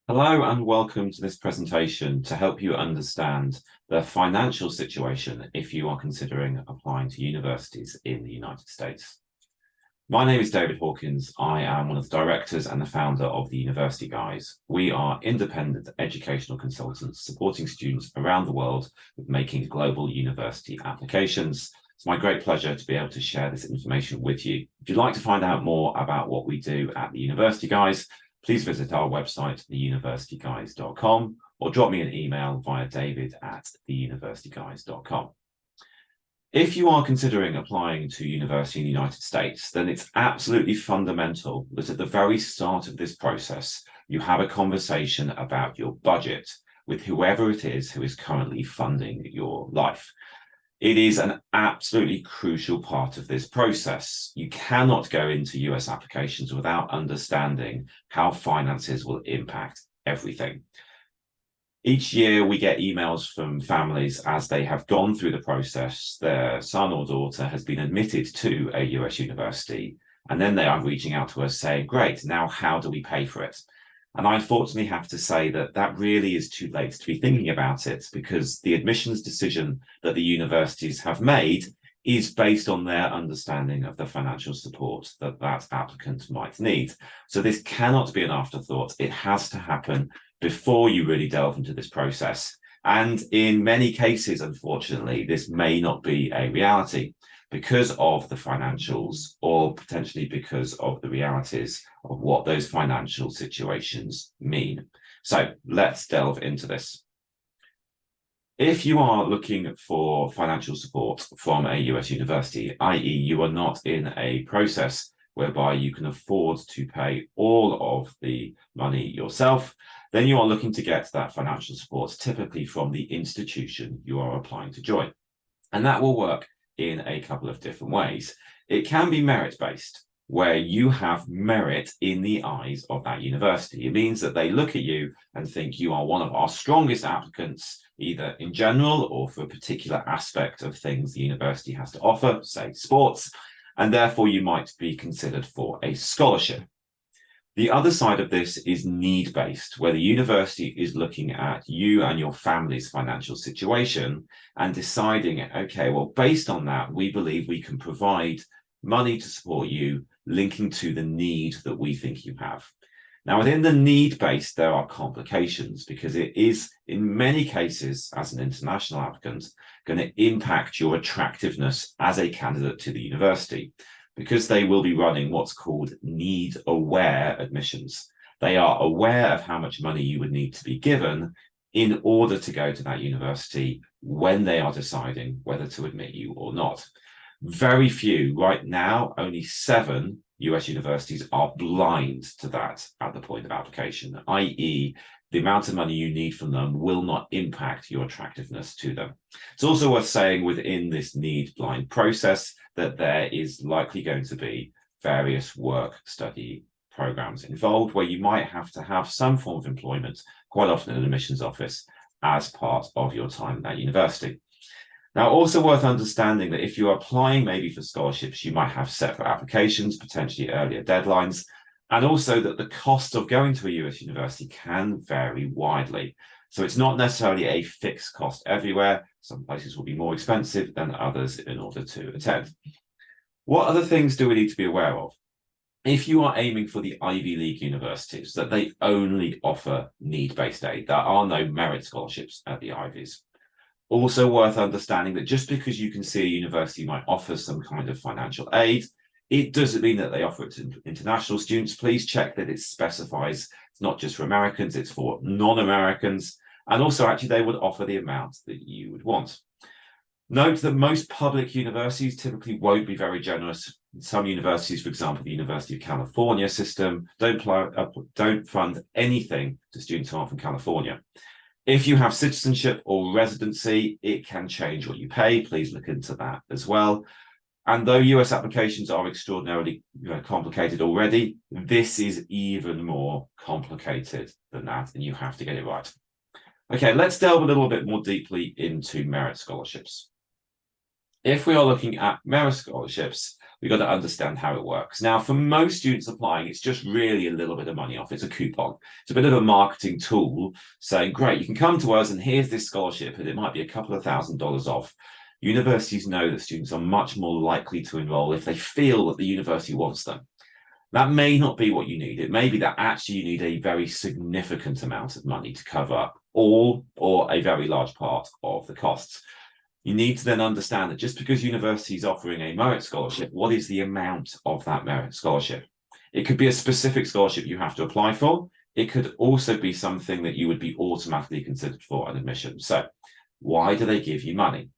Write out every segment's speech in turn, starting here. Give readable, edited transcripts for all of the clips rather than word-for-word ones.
Hello and welcome to this presentation to help you understand the financial situation if you are considering applying to universities in the United States. My name is David Hawkins. I am one of the directors and the founder of the University Guys. We are independent educational consultants supporting students around the world with making global university applications. It's my great pleasure to be able to share this information with you. If you'd like to find out more about what we do at the University Guys, please visit our website, theuniversityguys.com, or drop me an email via david@theuniversityguys.com. If you are considering applying to university in the United States, then it's absolutely fundamental that at the very start of this process, you have a conversation about your budget with whoever it is who is currently funding your life. It is an absolutely crucial part of this process. You cannot go into US applications without understanding how finances will impact everything. Each year we get emails from families as they have gone through the process. Their son or daughter has been admitted to a US university, and then they are reaching out to us saying, great, now how do we pay for it? And I unfortunately have to say that that really is too late to be thinking about it, because the admissions decision that the universities have made is based on their understanding of the financial support that that applicant might need. So this cannot be an afterthought. It has to happen before you really delve into this process. And in many cases, unfortunately, this may not be a reality because of the financials, or potentially because of the realities of what those financial situations mean. So let's delve into this. If you are looking for financial support from a US university, i.e. you are not in a process whereby you can afford to pay all of the money yourself, then you are looking to get that financial support typically from the institution you are applying to join. And that will work in a couple of different ways. It can be merit-based, where you have merit in the eyes of that university. It means that they look at you and think you are one of our strongest applicants, either in general or for a particular aspect of things the university has to offer, say sports, and therefore you might be considered for a scholarship. The other side of this is need-based, where the university is looking at you and your family's financial situation and deciding, okay, well, based on that, we believe we can provide money to support you, linking to the need that we think you have. Now, within the need-based, there are complications, because it is, in many cases, as an international applicant, going to impact your attractiveness as a candidate to the university, because they will be running what's called need-aware admissions. They are aware of how much money you would need to be given in order to go to that university when they are deciding whether to admit you or not. Very few, right now, only 7 US universities are blind to that at the point of application, i.e. the amount of money you need from them will not impact your attractiveness to them. It's also worth saying within this need blind process that there is likely going to be various work study programs involved where you might have to have some form of employment, quite often in an admissions office, as part of your time at university. Now, also worth understanding that if you're applying maybe for scholarships, you might have separate applications, potentially earlier deadlines, and also that the cost of going to a US university can vary widely. So it's not necessarily a fixed cost everywhere. Some places will be more expensive than others in order to attend. What other things do we need to be aware of? If you are aiming for the Ivy League universities, that they only offer need-based aid. There are no merit scholarships at the Ivies. Also worth understanding that just because you can see a university might offer some kind of financial aid, it doesn't mean that they offer it to international students. Please check that it specifies it's not just for Americans, it's for non-Americans. And also, actually, they would offer the amount that you would want. Note that most public universities typically won't be very generous. Some universities, for example, the University of California system, don't fund anything to students who are from California. If you have citizenship or residency, it can change what you pay. Please look into that as well. And though US applications are extraordinarily complicated already, this is even more complicated than that, and you have to get it right. Okay, let's delve a little bit more deeply into merit scholarships. If we are looking at merit scholarships, we've got to understand how it works. Now, for most students applying, it's just really a little bit of money off. It's a coupon. It's a bit of a marketing tool saying, great, you can come to us and here's this scholarship, and it might be a couple of $1,000s off. Universities know that students are much more likely to enroll if they feel that the university wants them. That may not be what you need. It may be that actually you need a very significant amount of money to cover all or a very large part of the costs. You need to then understand that just because university is offering a merit scholarship, what is the amount of that merit scholarship? It could be a specific scholarship you have to apply for. It could also be something that you would be automatically considered for an admission. So why do they give you money?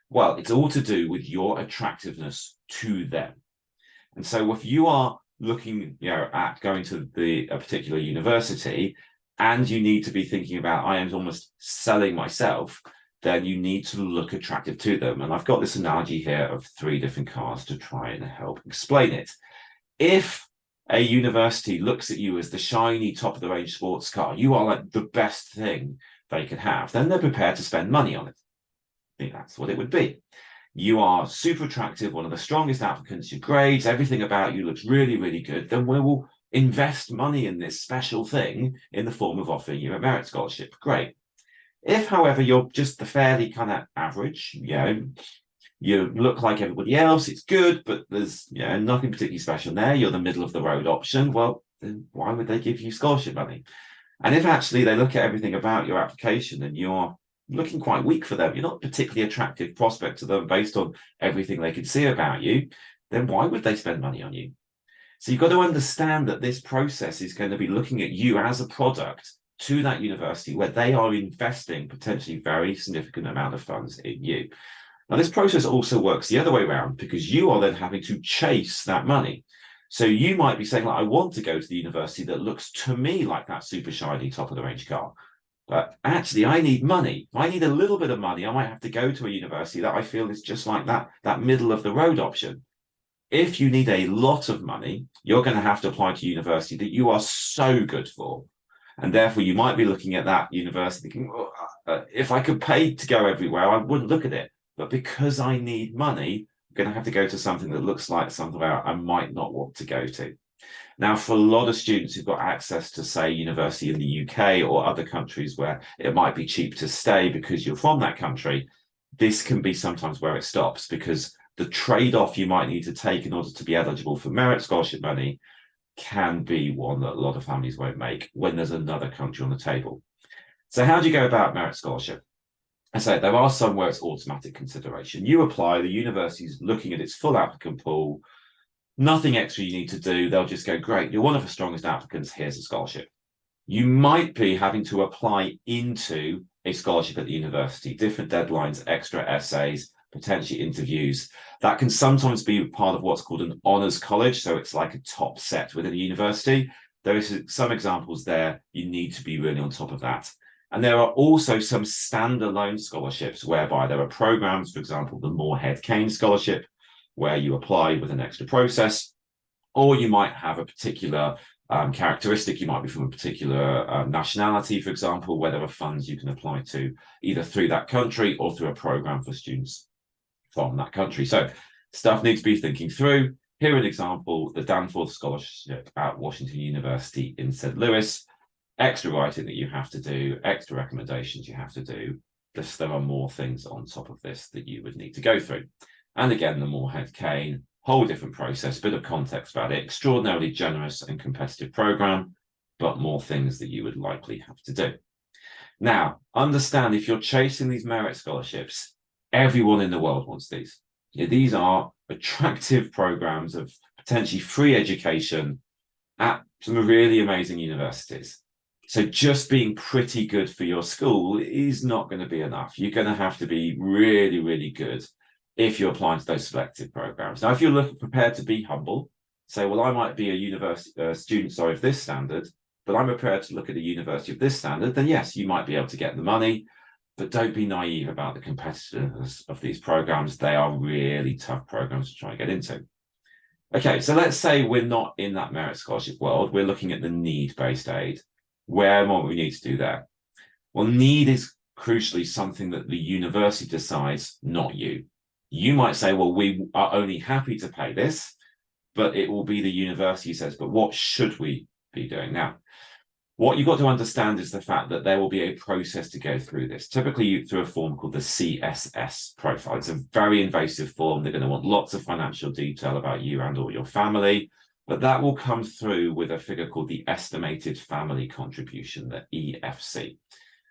Well, it's all to do with your attractiveness to them. And so if you are looking at going to a particular university and you need to be thinking about, I am almost selling myself, then you need to look attractive to them. And I've got this analogy here of 3 different cars to try and help explain it. If a university looks at you as the shiny top of the range sports car, you are like the best thing they could have, then they're prepared to spend money on it. I think that's what it would be. You are super attractive, one of the strongest applicants, your grades, everything about you looks really, really good, then we will invest money in this special thing in the form of offering you a merit scholarship. Great. If, however, you're just the fairly kind of average, you look like everybody else, it's good, but there's nothing particularly special there, you're the middle of the road option, well, then why would they give you scholarship money? And if actually they look at everything about your application and you're looking quite weak for them, you're not a particularly attractive prospect to them based on everything they can see about you, then why would they spend money on you? So you've got to understand that this process is going to be looking at you as a product to that university where they are investing potentially very significant amount of funds in you. Now, this process also works the other way around because you are then having to chase that money. So you might be saying, like, I want to go to the university that looks to me like that super shiny top of the range car. But actually, I need money. If I need a little bit of money, I might have to go to a university that I feel is just like that middle of the road option. If you need a lot of money, you're going to have to apply to a university that you are so good for. And therefore, you might be looking at that university thinking, if I could pay to go everywhere, I wouldn't look at it. But because I need money, I'm going to have to go to something that looks like something I might not want to go to. Now, for a lot of students who've got access to, say, university in the UK or other countries where it might be cheap to stay because you're from that country, this can be sometimes where it stops because the trade-off you might need to take in order to be eligible for merit scholarship money can be one that a lot of families won't make when there's another country on the table. So how do you go about merit scholarship? I say there are some where it's automatic consideration. You apply, the university's looking at its full applicant pool, nothing extra you need to do. They'll just go, great, you're one of the strongest applicants, here's a scholarship. You might be having to apply into a scholarship at the university, different deadlines, extra essays, potentially interviews. That can sometimes be part of what's called an honours college. So it's like a top set within a university. There is some examples there. You need to be really on top of that. And there are also some standalone scholarships whereby there are programs, for example, the Moorhead-Cain Scholarship, where you apply with an extra process, or you might have a particular characteristic. You might be from a particular nationality, for example, where there are funds you can apply to either through that country or through a program for students from that country. So stuff needs to be thinking through. Here an example, the Danforth Scholarship at Washington University in St. Louis. Extra writing that you have to do, extra recommendations you have to do. Just there are more things on top of this that you would need to go through. And again, the Moorhead-Cain, whole different process, bit of context about it, extraordinarily generous and competitive program, but more things that you would likely have to do. Now, understand if you're chasing these merit scholarships, everyone in the world wants these. These are attractive programs of potentially free education at some really amazing universities. So just being pretty good for your school is not going to be enough. You're going to have to be really, really good if you're applying to those selective programs. Now, if you're prepared to be humble, say, well, I might be a university student, of this standard, but I'm prepared to look at a university of this standard, then yes, you might be able to get the money, but don't be naive about the competitiveness of these programs. They are really tough programs to try and get into. Okay, so let's say we're not in that merit scholarship world. We're looking at the need-based aid. Where and what we need to do there? Well, need is crucially something that the university decides, not you. You might say, well, we are only happy to pay this but it will be the university who says, but what should we be doing? Now, what you've got to understand is the fact that there will be a process to go through this, typically through a form called the CSS profile. It's a very invasive form. They're going to want lots of financial detail about you and or your family, but that will come through with a figure called the estimated family contribution, the EFC.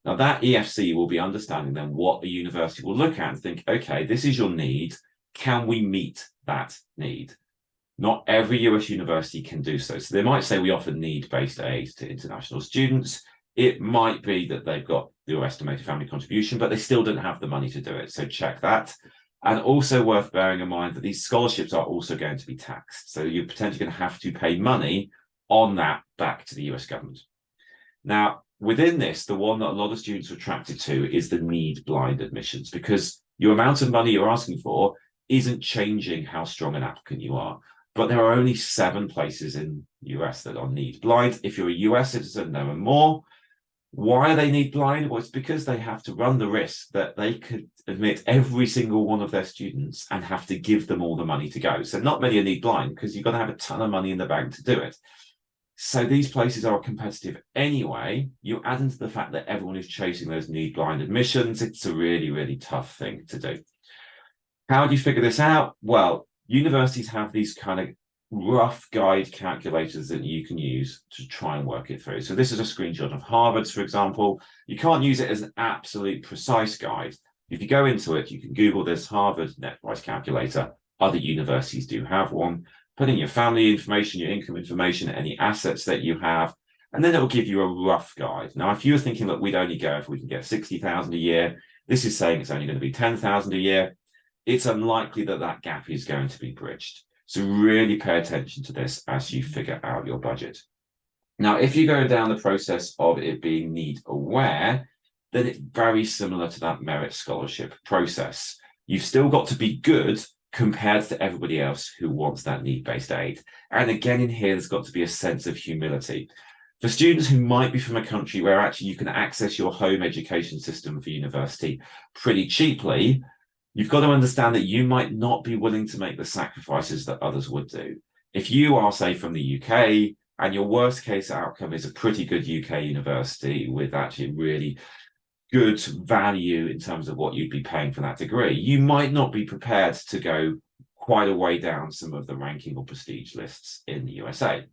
Now that EFC will be understanding then what the university will look at and think, okay, this is your need. Can we meet that need? Not every US university can do so. So they might say we offer need-based aid to international students. It might be that they've got your estimated family contribution, but they still don't have the money to do it. So check that. And also worth bearing in mind that these scholarships are also going to be taxed. So you're potentially going to have to pay money on that back to the US government. Now, within this, the one that a lot of students are attracted to is the need-blind admissions, because your amount of money you're asking for isn't changing how strong an applicant you are. But there are only 7 places in the US that are need blind. If you're a US citizen, there are more. Why are they need blind? Well, it's because they have to run the risk that they could admit every single one of their students and have to give them all the money to go. So not many are need blind because you've got to have a ton of money in the bank to do it. So these places are competitive anyway. You add into the fact that everyone is chasing those need blind admissions. It's a really, really tough thing to do. How do you figure this out? Well, universities have these kind of rough guide calculators that you can use to try and work it through. So this is a screenshot of Harvard's, for example. You can't use it as an absolute precise guide. If you go into it, you can Google this Harvard net price calculator. Other universities do have one. Put in your family information, your income information, any assets that you have, and then it will give you a rough guide. Now, if you're thinking that we'd only go if we can get 60,000 a year, this is saying it's only going to be 10,000 a year. It's unlikely that that gap is going to be bridged. So really pay attention to this as you figure out your budget. Now, if you go down the process of it being need aware, then it's very similar to that merit scholarship process. You've still got to be good compared to everybody else who wants that need-based aid. And again, in here, there's got to be a sense of humility. For students who might be from a country where actually you can access your home education system for university pretty cheaply, you've got to understand that you might not be willing to make the sacrifices that others would do. If you are, say, from the UK, and your worst case outcome is a pretty good UK university with actually really good value in terms of what you'd be paying for that degree, you might not be prepared to go quite a way down some of the ranking or prestige lists in the USA.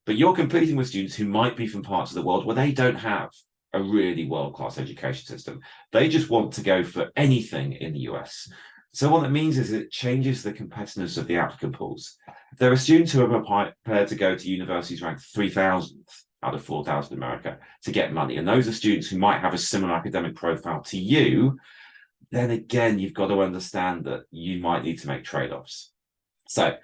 But you're competing with students who might be from parts of the world where they don't have a really world-class education system. They just want to go for anything in the US. So what that means is it changes the competitiveness of the applicant pools. There are students who are prepared to go to universities ranked 3,000th out of 4,000 in America to get money. And those are students who might have a similar academic profile to you. Then again, you've got to understand that you might need to make trade-offs. So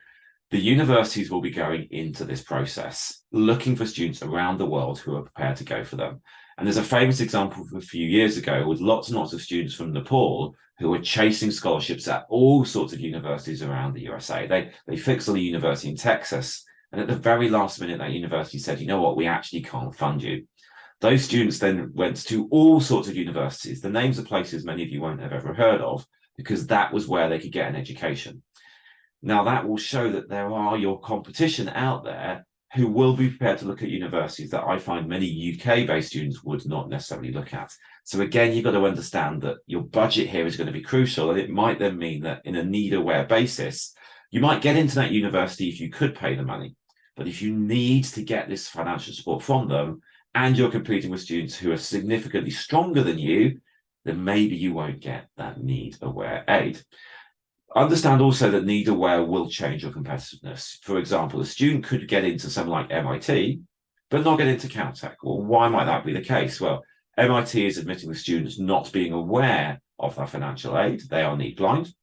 the universities will be going into this process, looking for students around the world who are prepared to go for them. And there's a famous example from a few years ago with lots and lots of students from Nepal who were chasing scholarships at all sorts of universities around the USA. They fixed on a university in Texas, and at the very last minute, that university said, you know what, we actually can't fund you. Those students then went to all sorts of universities. The names of places many of you won't have ever heard of, because that was where they could get an education. Now, that will show that there are your competition out there who will be prepared to look at universities that I find many UK-based students would not necessarily look at. So again, you've got to understand that your budget here is going to be crucial, and it might then mean that in a need-aware basis, you might get into that university if you could pay the money. But if you need to get this financial support from them, and you're competing with students who are significantly stronger than you, then maybe you won't get that need-aware aid. Understand also that need-aware will change your competitiveness. For example, a student could get into something like MIT, but not get into Caltech. Well, why might that be the case? Well, MIT is admitting the students not being aware of their financial aid. They are need blind.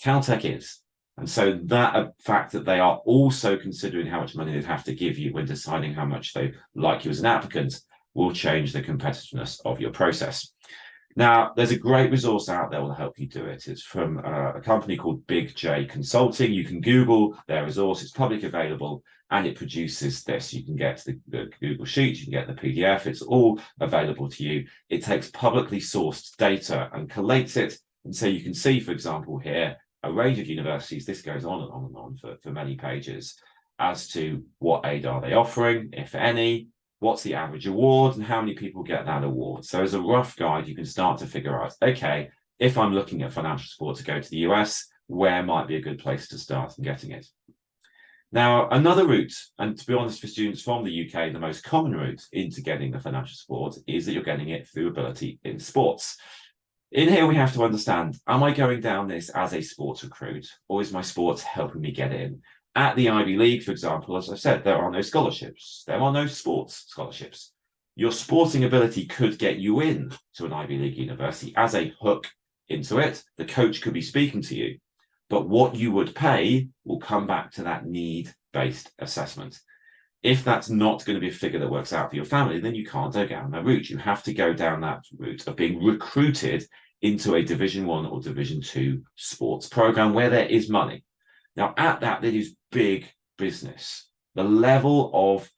Caltech is. And so that fact that they are also considering how much money they'd have to give you when deciding how much they like you as an applicant will change the competitiveness of your process. Now, there's a great resource out there that will help you do it. It's from a company called Big J Consulting. You can Google their resource. It's public available, and it produces this. You can get the Google Sheet, you can get the PDF. It's all available to you. It takes publicly sourced data and collates it. And so you can see, for example, here, a range of universities. This goes on and on and on for many pages as to what aid are they offering, if any, what's the average award, and how many people get that award. So as a rough guide, you can start to figure out, okay, if I'm looking at financial support to go to the US, where might be a good place to start in getting it? Now, another route, and to be honest, for students from the UK, the most common route into getting the financial support is that you're getting it through ability in sports. In here, we have to understand, am I going down this as a sports recruit, or is my sports helping me get in? At the Ivy League, for example, as I said, there are no scholarships. There are no sports scholarships. Your sporting ability could get you in to an Ivy League university as a hook into it. The coach could be speaking to you, but what you would pay will come back to that need-based assessment. If that's not going to be a figure that works out for your family, then you can't go down that route. You have to go down that route of being recruited into a Division 1 or Division 2 sports program where there is money. Now, at that, it is big business. The level of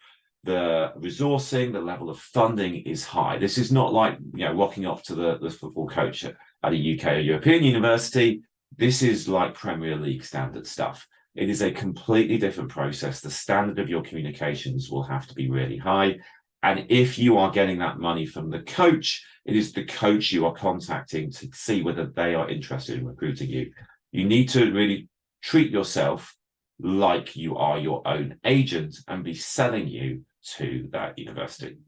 the resourcing, the level of funding is high. This is not like, rocking up to the football coach at a UK or European university. This is like Premier League standard stuff. It is a completely different process. The standard of your communications will have to be really high. And if you are getting that money from the coach, it is the coach you are contacting to see whether they are interested in recruiting you. You need to really treat yourself like you are your own agent and be selling you to that university.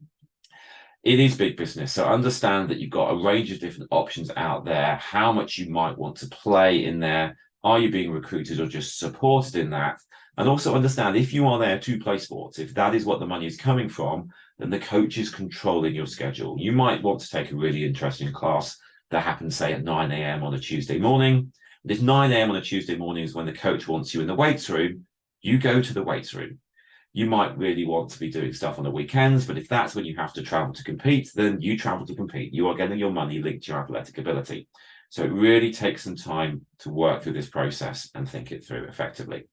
It is big business, so understand that you've got a range of different options out there, how much you might want to play in there. Are you being recruited or just supported in that? And also understand, if you are there to play sports, if that is what the money is coming from, then the coach is controlling your schedule. You might want to take a really interesting class that happens, say, at 9 a.m. on a Tuesday morning. If 9 a.m. on a Tuesday morning is when the coach wants you in the weights room, you go to the weights room. You might really want to be doing stuff on the weekends, but if that's when you have to travel to compete, then you travel to compete. You are getting your money linked to your athletic ability. So it really takes some time to work through this process and think it through effectively.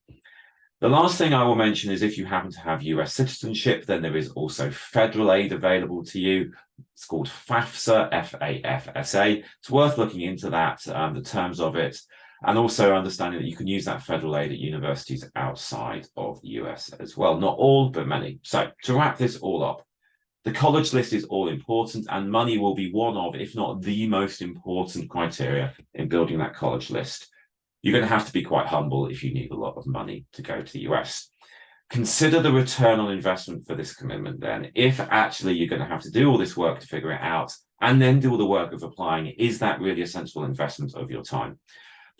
The last thing I will mention is if you happen to have US citizenship, then there is also federal aid available to you. It's called FAFSA, F-A-F-S-A. It's worth looking into that, the terms of it, and also understanding that you can use that federal aid at universities outside of the US as well. Not all, but many. So to wrap this all up, the college list is all important, and money will be one of, if not the most important criteria in building that college list. You're going to have to be quite humble if you need a lot of money to go to the US. Consider the return on investment for this commitment then. If actually you're going to have to do all this work to figure it out and then do all the work of applying, is that really a sensible investment of your time?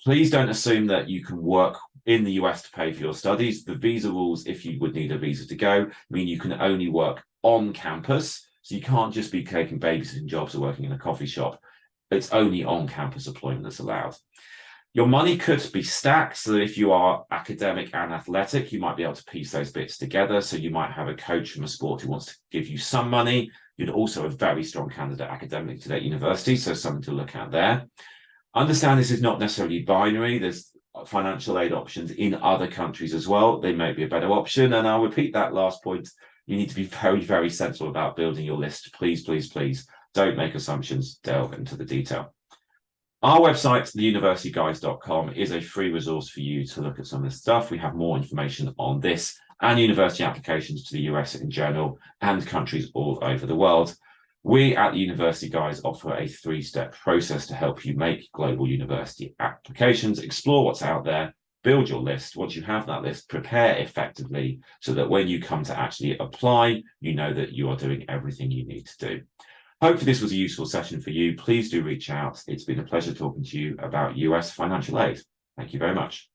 Please don't assume that you can work in the US to pay for your studies. The visa rules, if you would need a visa to go, mean you can only work on campus. So you can't just be taking babysitting jobs or working in a coffee shop. It's only on campus employment that's allowed. Your money could be stacked, so that if you are academic and athletic, you might be able to piece those bits together. So you might have a coach from a sport who wants to give you some money. You'd also a very strong candidate academically to that university, so something to look at there. Understand this is not necessarily binary. There's financial aid options in other countries as well. They may be a better option. And I'll repeat that last point. You need to be very, very sensible about building your list. Please, please, please don't make assumptions. Delve into the detail. Our website, theuniversityguys.com, is a free resource for you to look at some of this stuff. We have more information on this and university applications to the US in general and countries all over the world. We at the University Guys offer a 3-step process to help you make global university applications, explore what's out there, build your list. Once you have that list, prepare effectively so that when you come to actually apply, you know that you are doing everything you need to do. Hopefully this was a useful session for you. Please do reach out. It's been a pleasure talking to you about US financial aid. Thank you very much.